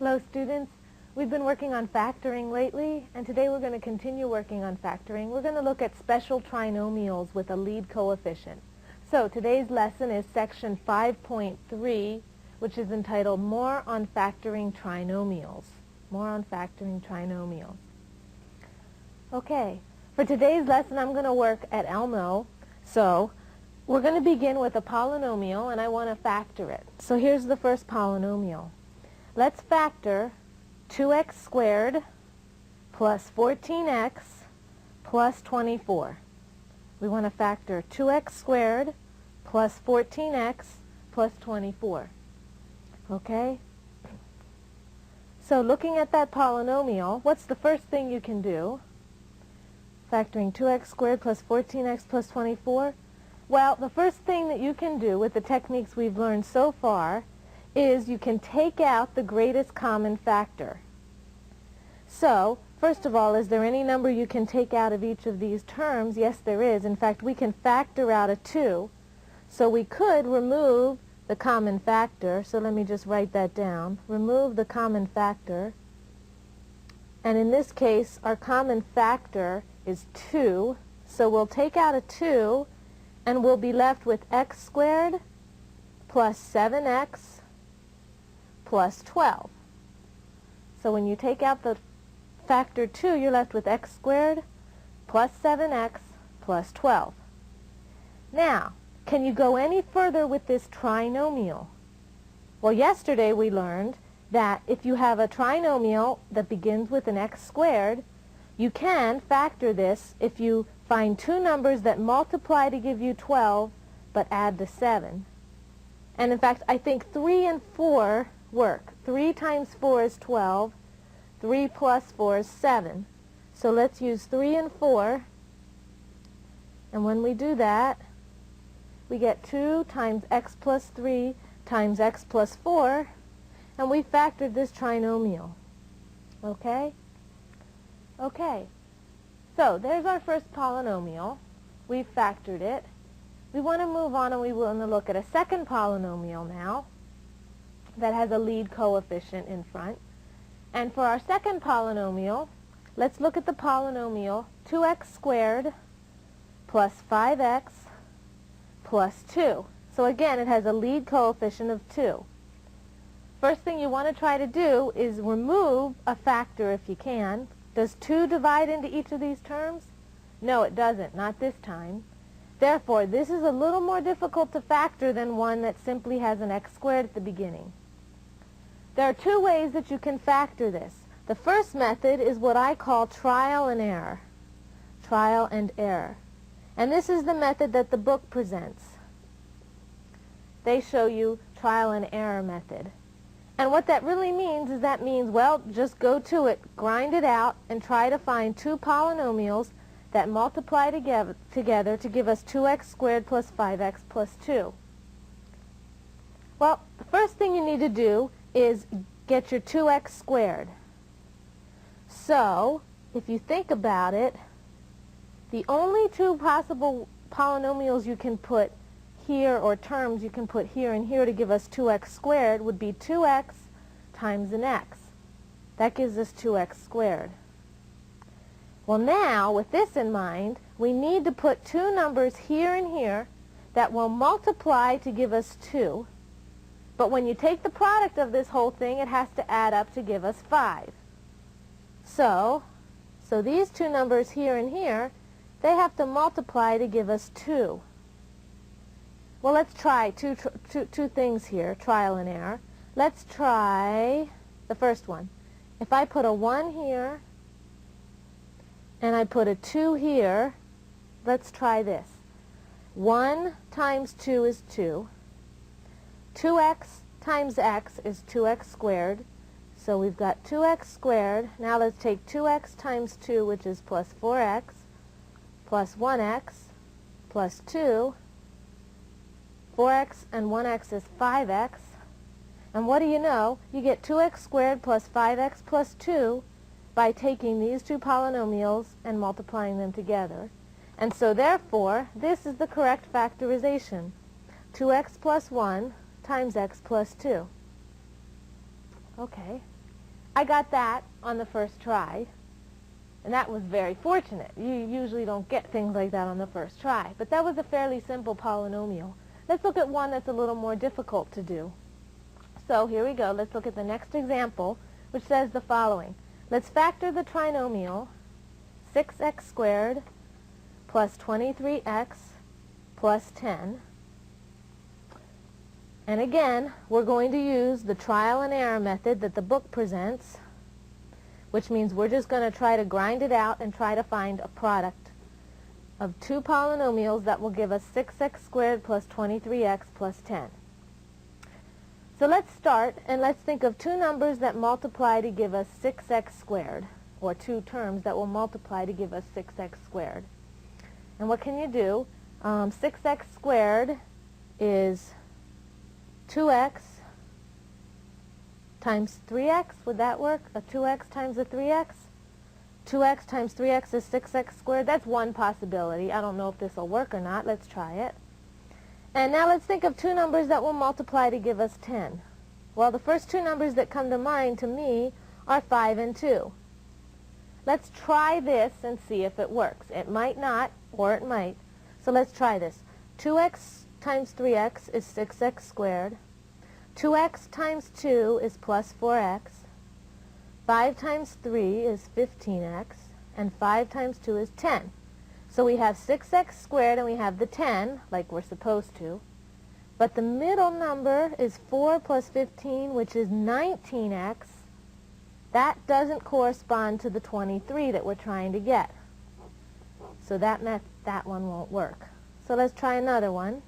Hello students, we've been working on factoring lately, and today we're going to continue working on factoring. We're going to look at special trinomials with a lead coefficient. So today's lesson is section 5.3, which is entitled More on Factoring Trinomials. More on Factoring Trinomials. Okay, for today's lesson I'm going to work at Elmo. So we're going to begin with a polynomial, and I want to factor it. So here's the first polynomial. Let's factor 2x squared plus 14x plus 24. We want to factor 2x squared plus 14x plus 24. Okay? So looking at that polynomial, what's the first thing you can do? Factoring 2x squared plus 14x plus 24? Well, the first thing that you can do with the techniques we've learned so far is you can take out the greatest common factor. So, first of all, is there any number you can take out of each of these terms? Yes, there is. In fact, we can factor out a 2. So we could remove the common factor. So let me just write that down. Remove the common factor. And in this case, our common factor is 2. So we'll take out a 2, and we'll be left with x squared plus 7x plus 12. So when you take out the factor 2, you're left with x squared plus 7x plus 12. Now, can you go any further with this trinomial? Well, yesterday we learned that if you have a trinomial that begins with an x squared, you can factor this if you find two numbers that multiply to give you 12 but add the 7. And in fact, I think 3 and 4 work. 3 times 4 is 12. 3 plus 4 is 7. So let's use 3 and 4. And when we do that, we get 2 times x plus 3 times x plus 4. And we factored this trinomial. Okay? Okay. So there's our first polynomial. We've factored it. We want to move on, and we want to look at a second polynomial now that has a lead coefficient in front. And for our second polynomial, let's look at the polynomial 2x squared plus 5x plus 2. So again, it has a lead coefficient of 2. First thing you want to try to do is remove a factor if you can. Does 2 divide into each of these terms? No, it doesn't, not this time. Therefore, this is a little more difficult to factor than one that simply has an x squared at the beginning. There are two ways that you can factor this. The first method is what I call trial and error. Trial and error. And this is the method that the book presents. They show you trial and error method. And what that really means is well, just go to it, grind it out, and try to find two polynomials that multiply together to give us 2x squared plus 5x plus 2. Well, the first thing you need to do is get your 2x squared. So, if you think about it, the only two possible polynomials you can put here, or terms you can put here and here to give us 2x squared, would be 2x times an x. That gives us 2x squared. Well, now, with this in mind, we need to put two numbers here and here that will multiply to give us 2. But when you take the product of this whole thing, it has to add up to give us 5. So these two numbers here and here, they have to multiply to give us 2. Well, let's try two things here, trial and error. Let's try the first one. If I put a 1 here and I put a 2 here, let's try this. 1 times 2 is 2. 2x times x is 2x squared. So we've got 2x squared. Now let's take 2x times 2, which is plus 4x, plus 1x, plus 2. 4x and 1x is 5x. And what do you know? You get 2x squared plus 5x plus 2 by taking these two polynomials and multiplying them together. And so therefore, this is the correct factorization. 2x plus 1 times x plus 2. Okay. I got that on the first try, and that was very fortunate. You usually don't get things like that on the first try, but that was a fairly simple polynomial. Let's look at one that's a little more difficult to do. So here we go. Let's look at the next example, which says the following. Let's factor the trinomial 6x squared plus 23x plus 10. And again, we're going to use the trial and error method that the book presents, which means we're just going to try to grind it out and try to find a product of two polynomials that will give us 6x squared plus 23x plus 10. So let's start, and let's think of two numbers that multiply to give us 6x squared, or two terms that will multiply to give us 6x squared. And what can you do? 6x squared is 2x times 3x. Would that work? A 2x times a 3x? 2x times 3x is 6x squared. That's one possibility. I don't know if this will work or not. Let's try it. And now let's think of two numbers that will multiply to give us 10. Well, the first two numbers that come to mind to me are 5 and 2. Let's try this and see if it works. It might not, or it might. So let's try this. 2x times 3x is 6x squared. 2x times 2 is plus 4x. 5 times 3 is 15x. And 5 times 2 is 10. So we have 6x squared and we have the 10, like we're supposed to. But the middle number is 4 plus 15, which is 19x. That doesn't correspond to the 23 that we're trying to get. So that one won't work. So let's try another one.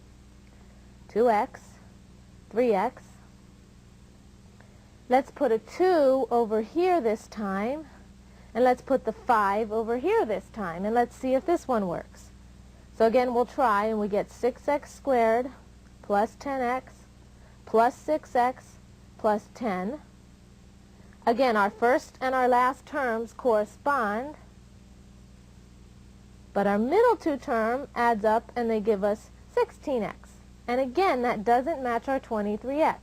2x, 3x. Let's put a 2 over here this time. And let's put the 5 over here this time, and let's see if this one works. So again, we'll try, and we get 6x squared plus 10x plus 6x plus 10. Again, our first and our last terms correspond, but our middle two term adds up, and they give us 16x. And again, that doesn't match our 23x.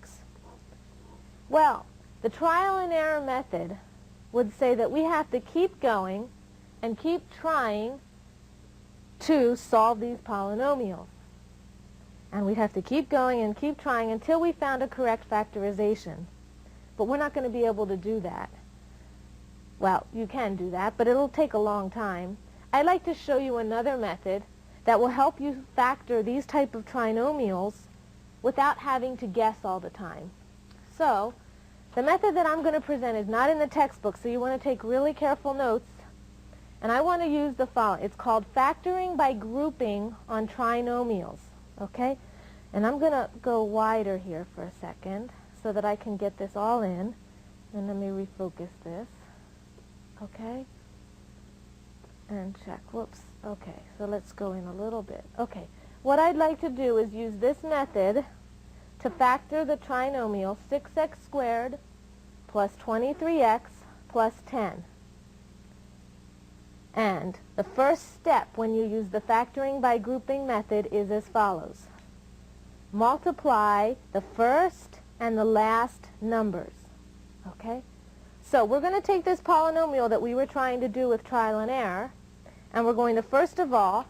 Well, the trial and error method would say that we have to keep going and keep trying to solve these polynomials. And we'd have to keep going and keep trying until we found a correct factorization. But we're not going to be able to do that. Well, you can do that, but it'll take a long time. I'd like to show you another method that will help you factor these type of trinomials without having to guess all the time. So, the method that I'm going to present is not in the textbook, so you want to take really careful notes. And I want to use the following. It's called factoring by grouping on trinomials. Okay? And I'm going to go wider here for a second so that I can get this all in. And let me refocus this. Okay? And check. Whoops. Okay, so let's go in a little bit. Okay. What I'd like to do is use this method to factor the trinomial 6x squared plus 23x plus 10. And the first step when you use the factoring by grouping method is as follows. Multiply the first and the last numbers. Okay? So we're going to take this polynomial that we were trying to do with trial and error, and we're going to first of all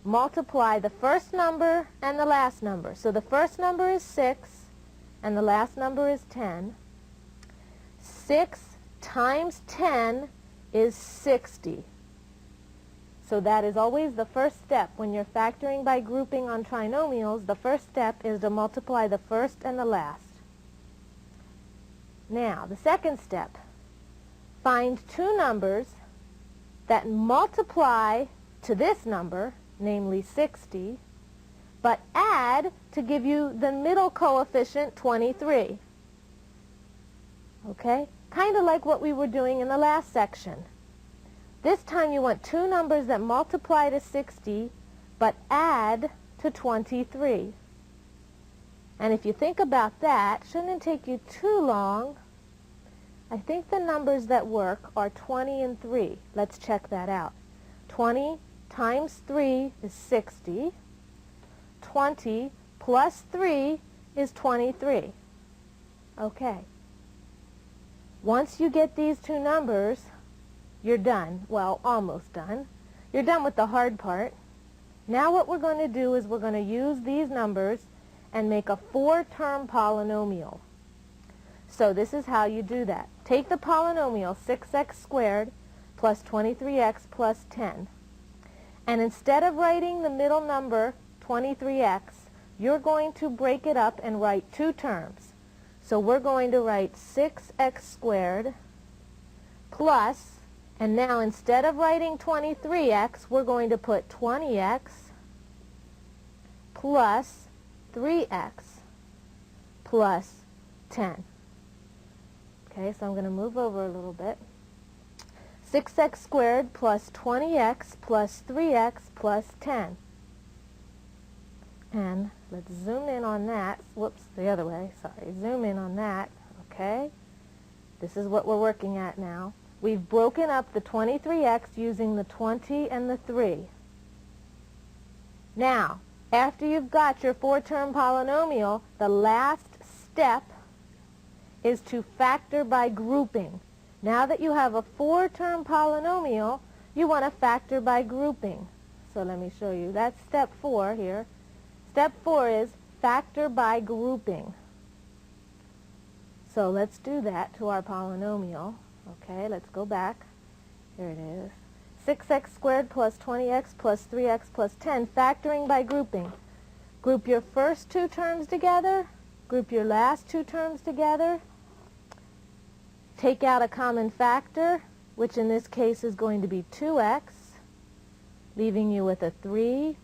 multiply the first number and the last number. So the first number is 6 and the last number is 10. 6 times 10 is 60. So that is always the first step. When you're factoring by grouping on trinomials, the first step is to multiply the first and the last. Now, the second step, find two numbers that multiply to this number, namely 60, but add to give you the middle coefficient, 23. Okay? Kind of like what we were doing in the last section. This time you want two numbers that multiply to 60, but add to 23. And if you think about that, shouldn't take you too long. I think the numbers that work are 20 and 3. Let's check that out. 20 times 3 is 60. 20 plus 3 is 23. Okay. Once you get these two numbers, you're done. Well, almost done. You're done with the hard part. Now what we're going to do is we're going to use these numbers and make a 4-term polynomial. So this is how you do that. Take the polynomial 6x squared plus 23x plus 10. And instead of writing the middle number 23x, you're going to break it up and write two terms. So we're going to write 6x squared plus, and now instead of writing 23x, we're going to put 20x plus 3x plus 10. Okay, so I'm going to move over a little bit. 6x squared plus 20x plus 3x plus 10. And let's zoom in on that. Whoops, the other way. Sorry. Zoom in on that. Okay. This is what we're working at now. We've broken up the 23x using the 20 and the 3. Now, after you've got your 4-term polynomial, the last step is to factor by grouping. Now that you have a 4-term polynomial, you want to factor by grouping. So let me show you. That's step 4 here. Step 4 is factor by grouping. So let's do that to our polynomial. Okay, let's go back. Here it is. 6x squared plus 20x plus 3x plus 10, factoring by grouping. Group your first two terms together. Group your last two terms together. Take out a common factor, which in this case is going to be 2x, leaving you with a 3x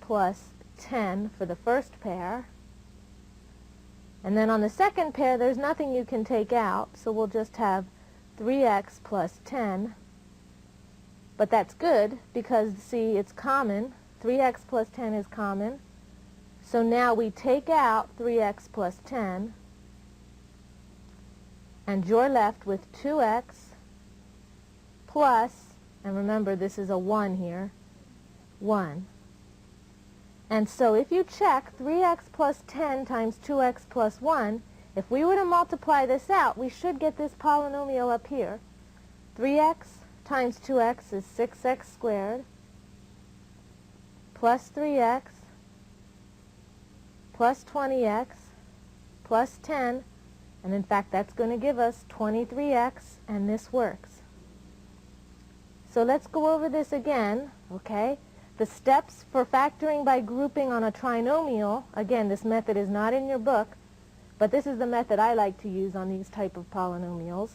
plus 10 for the first pair. And then on the second pair, there's nothing you can take out, so we'll just have 3x plus 10. But that's good because, see, it's common. 3x plus 10 is common. So now we take out 3x plus 10, and you're left with 2x plus, and remember this is a 1 here, 1. And so if you check 3x plus 10 times 2x plus 1, if we were to multiply this out, we should get this polynomial up here. 3x times 2x is 6x squared plus 3x plus 20x plus 10, and in fact that's going to give us 23x, and this works. So let's go over this again, okay? The steps for factoring by grouping on a trinomial, again, this method is not in your book, but this is the method I like to use on these type of polynomials,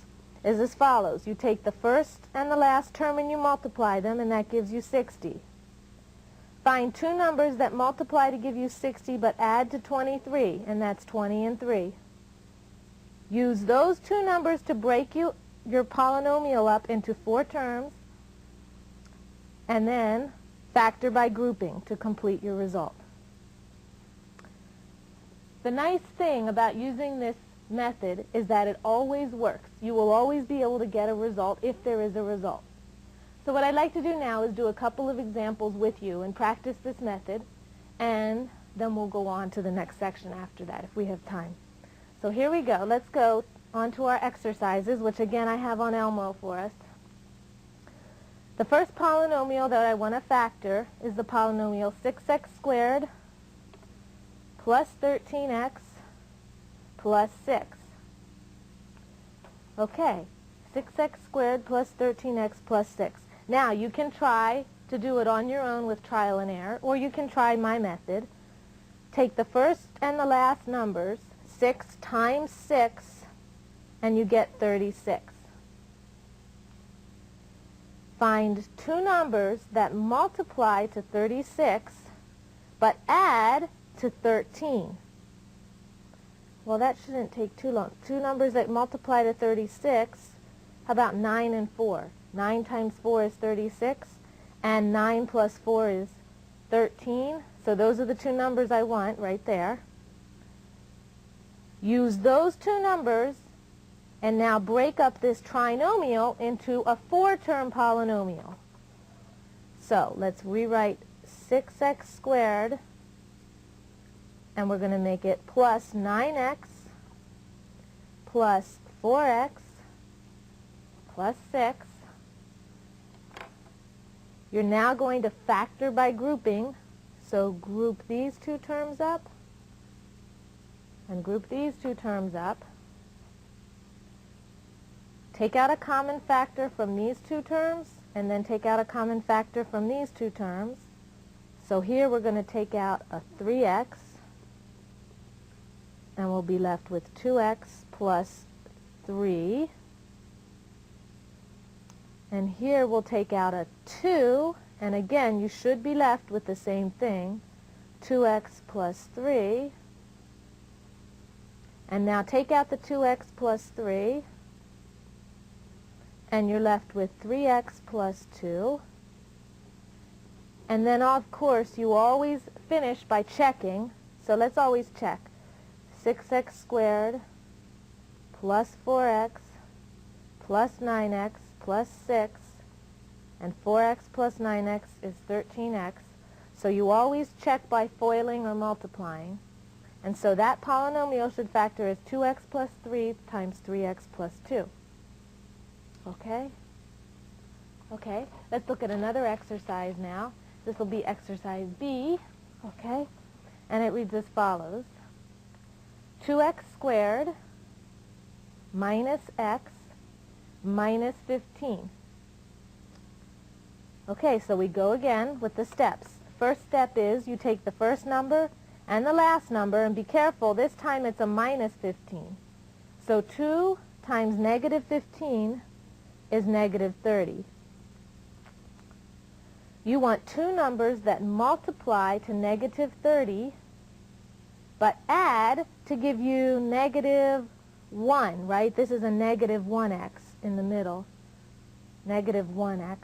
is as follows. You take the first and the last term and you multiply them, and that gives you 60. Find two numbers that multiply to give you 60 but add to 23, and that's 20 and 3. Use those two numbers to break your polynomial up into 4 terms, and then factor by grouping to complete your result. The nice thing about using this method is that it always works. You will always be able to get a result if there is a result. So what I'd like to do now is do a couple of examples with you and practice this method, and then we'll go on to the next section after that if we have time. So here we go. Let's go on to our exercises, which again I have on Elmo for us. The first polynomial that I want to factor is the polynomial 6x squared plus 13x plus 6. Okay, 6x squared plus 13x plus 6. Now you can try to do it on your own with trial and error, or you can try my method. Take the first and the last numbers, 6 times 6, and you get 36. Find two numbers that multiply to 36 but add to 13. Well, that shouldn't take too long. Two numbers that multiply to 36, how about 9 and 4? 9 times 4 is 36, and 9 plus 4 is 13. So those are the two numbers I want right there. Use those two numbers and now break up this trinomial into a 4-term polynomial. So let's rewrite 6x squared, and we're going to make it plus 9x plus 4x plus 6. You're now going to factor by grouping, so group these two terms up and group these two terms up. Take out a common factor from these two terms and then take out a common factor from these two terms. So here we're going to take out a 3x and we'll be left with 2x plus 3. And here we'll take out a 2, and again you should be left with the same thing, 2x plus 3. And now take out the 2x plus 3, and you're left with 3x plus 2. And then of course you always finish by checking, so let's always check. 6x squared plus 4x plus 9x plus 6, and 4x plus 9x is 13x. So you always check by foiling or multiplying. And so that polynomial should factor as 2x plus 3 times 3x plus 2. Okay? Okay, let's look at another exercise now. This will be exercise B, okay? And it reads as follows. 2x squared minus x minus 15. Okay, so we go again with the steps. First step is you take the first number and the last number, and be careful, this time it's a minus 15. So 2 times negative 15 is negative 30. You want two numbers that multiply to negative 30 but add to give you negative 1, right? This is a negative 1x in the middle, negative 1x.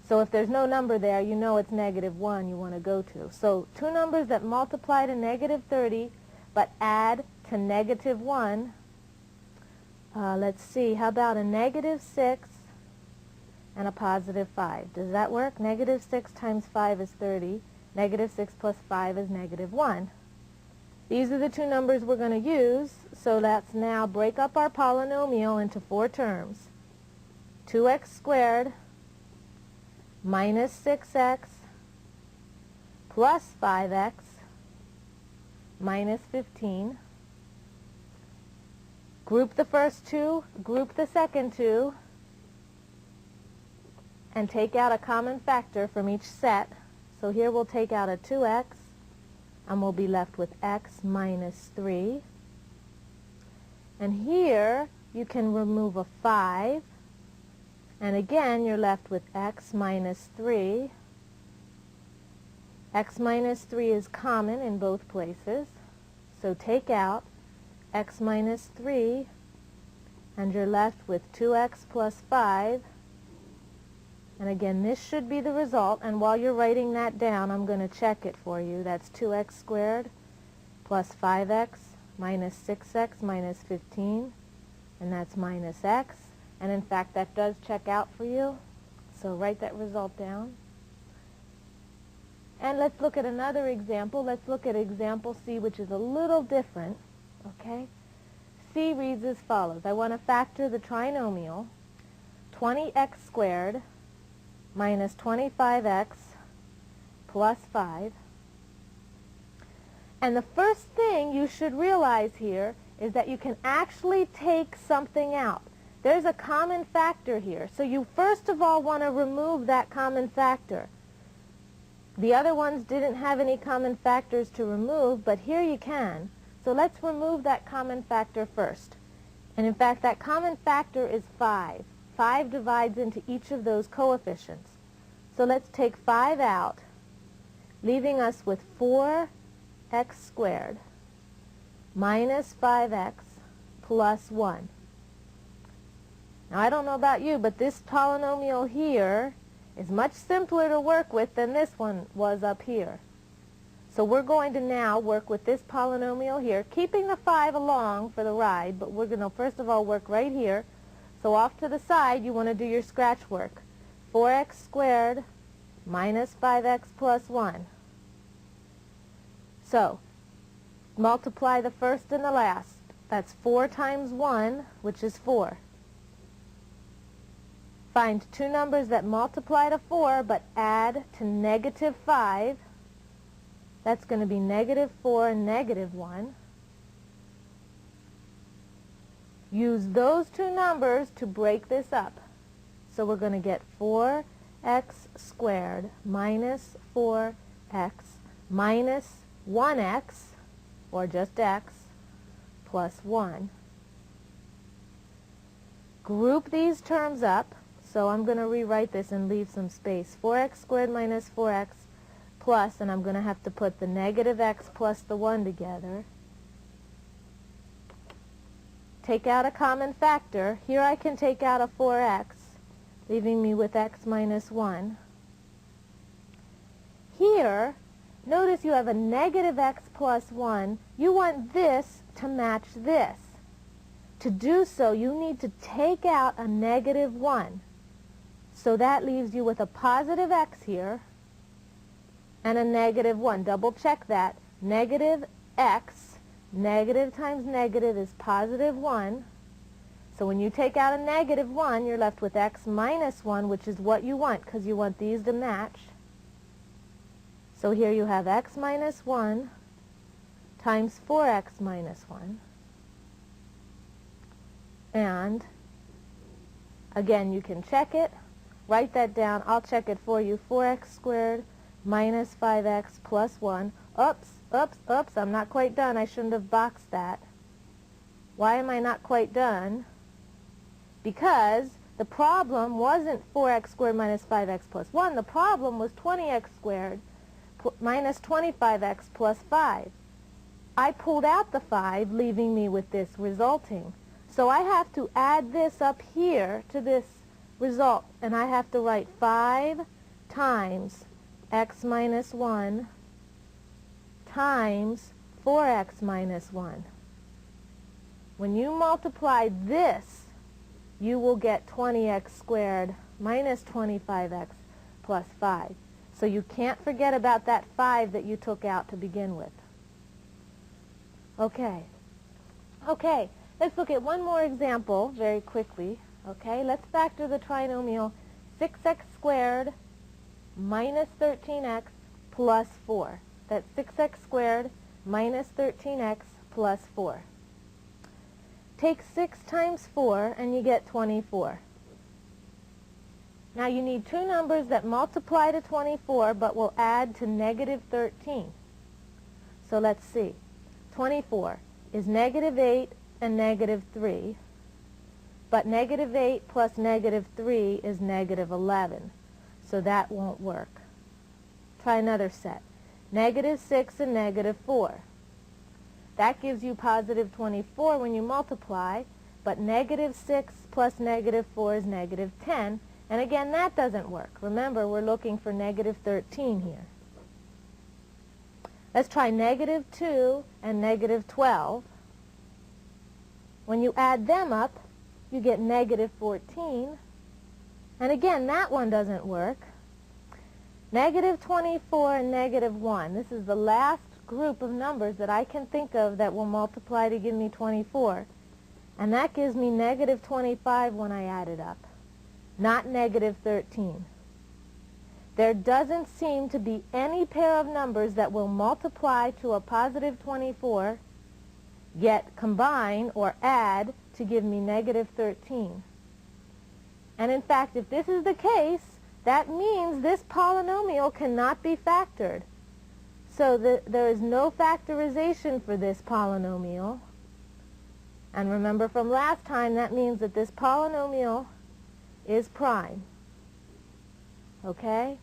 So if there's no number there, you know it's negative 1 you want to go to. So two numbers that multiply to negative 30 but add to negative 1. Let's see, how about a negative 6 and a positive 5? Does that work? Negative 6 times 5 is 30. Negative 6 plus 5 is negative 1. These are the two numbers we're going to use, so let's now break up our polynomial into 4 terms. 2x squared minus 6x plus 5x minus 15. Group the first two, group the second two, and take out a common factor from each set. So here we'll take out a 2x, and we'll be left with x minus 3. And here you can remove a 5, and again you're left with x minus 3. X minus 3 is common in both places, so take out x minus 3, and you're left with 2x plus 5. And again, this should be the result, and while you're writing that down, I'm going to check it for you. That's 2x squared plus 5x minus 6x minus 15, and that's minus x. And in fact, that does check out for you, so write that result down. And let's look at another example. Let's look at example C, which is a little different, okay? C reads as follows. I want to factor the trinomial 20x squared minus 25x plus 5. And the first thing you should realize here is that you can actually take something out. There's a common factor here. So you first of all want to remove that common factor. The other ones didn't have any common factors to remove, but here you can. So let's remove that common factor first. And in fact, that common factor is 5. 5 divides into each of those coefficients. So let's take 5 out, leaving us with 4x squared minus 5x plus 1. Now I don't know about you, but this polynomial here is much simpler to work with than this one was up here. So we're going to now work with this polynomial here, keeping the 5 along for the ride, but we're going to first of all work right here. So off to the side, you want to do your scratch work. 4x squared minus 5x plus 1. So multiply the first and the last. That's 4 times 1, which is 4. Find two numbers that multiply to 4 but add to negative 5. That's going to be negative 4 and negative 1. Use those two numbers to break this up. So we're going to get 4x squared minus 4x minus 1x, or just x, plus 1. Group these terms up. So I'm going to rewrite this and leave some space. 4x squared minus 4x plus, and I'm going to have to put the negative x plus the 1 together. Take out a common factor. Here I can take out a 4x, leaving me with x minus 1. Here, notice you have a negative x plus 1. You want this to match this. To do so, you need to take out a negative 1. So that leaves you with a positive x here and a negative 1. Double check that. Negative x, negative times negative is positive 1. So when you take out a negative 1, you're left with x minus 1, which is what you want because you want these to match. So here you have x minus 1 times 4x minus 1. And again, you can check it. Write that down. I'll check it for you. 4x squared minus 5x plus 1. Oops, oops, oops, I'm not quite done. I shouldn't have boxed that. Why am I not quite done? Because the problem wasn't 4x squared minus 5x plus 1. The problem was 20x squared minus 25x plus 5. I pulled out the 5, leaving me with this resulting. So I have to add this up here to this result, and I have to write 5 times x minus 1 times 4x minus 1. When you multiply this, you will get 20x squared minus 25x plus 5. So you can't forget about that 5 that you took out to begin with. Okay. Okay, let's look at one more example very quickly. Okay, let's factor the trinomial 6x squared minus 13x plus 4. That's 6x squared minus 13x plus 4. Take 6 times 4 and you get 24. Now you need two numbers that multiply to 24 but will add to negative 13. So let's see. 24 is negative 8 and negative 3. But negative 8 plus negative 3 is negative 11. So that won't work. Try another set. Negative 6 and negative 4. That gives you positive 24 when you multiply, but negative 6 plus negative 4 is negative 10. And again, that doesn't work. Remember, we're looking for negative 13 here. Let's try negative 2 and negative 12. When you add them up, you get negative 14. And again, that one doesn't work. Negative 24 and negative 1. This is the last group of numbers that I can think of that will multiply to give me 24. And that gives me negative 25 when I add it up, not negative 13. There doesn't seem to be any pair of numbers that will multiply to a positive 24, yet combine or add to give me negative 13. And in fact, if this is the case, that means this polynomial cannot be factored. So there is no factorization for this polynomial. And remember from last time, that means that this polynomial is prime. Okay?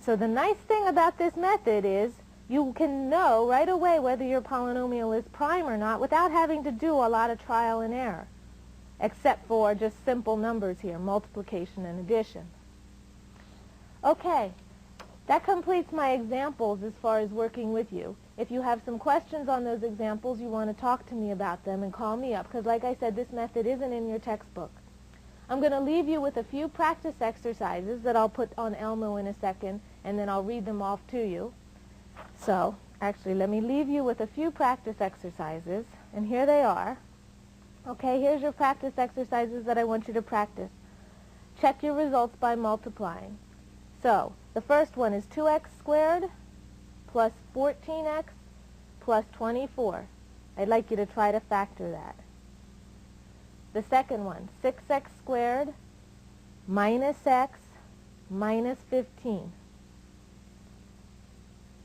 So the nice thing about this method is you can know right away whether your polynomial is prime or not without having to do a lot of trial and error, except for just simple numbers here, multiplication and addition. Okay, that completes my examples as far as working with you. If you have some questions on those examples, you want to talk to me about them and call me up, because like I said, this method isn't in your textbook. I'm going to leave you with a few practice exercises that I'll put on Elmo in a second, and then I'll read them off to you. So, actually, let me leave you with a few practice exercises, and here they are. Okay, here's your practice exercises that I want you to practice. check your results by multiplying. So, the first one is 2x squared plus 14x plus 24. I'd like you to try to factor that. The second one, 6x squared minus x minus 15.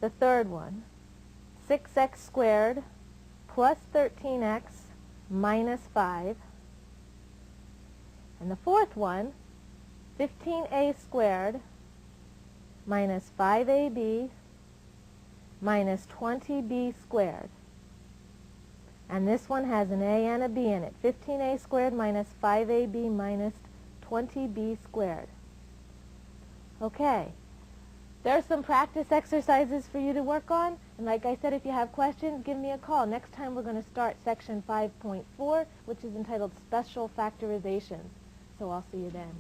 The third one, 6x squared plus 13x minus 5. And the fourth one, 15a squared minus 5ab minus 20b squared. And this one has an a and a b in it. 15a squared minus 5ab minus 20b squared. Okay. There are some practice exercises for you to work on. And like I said, if you have questions, give me a call. Next time we're going to start section 5.4, which is entitled Special Factorizations. So I'll see you then.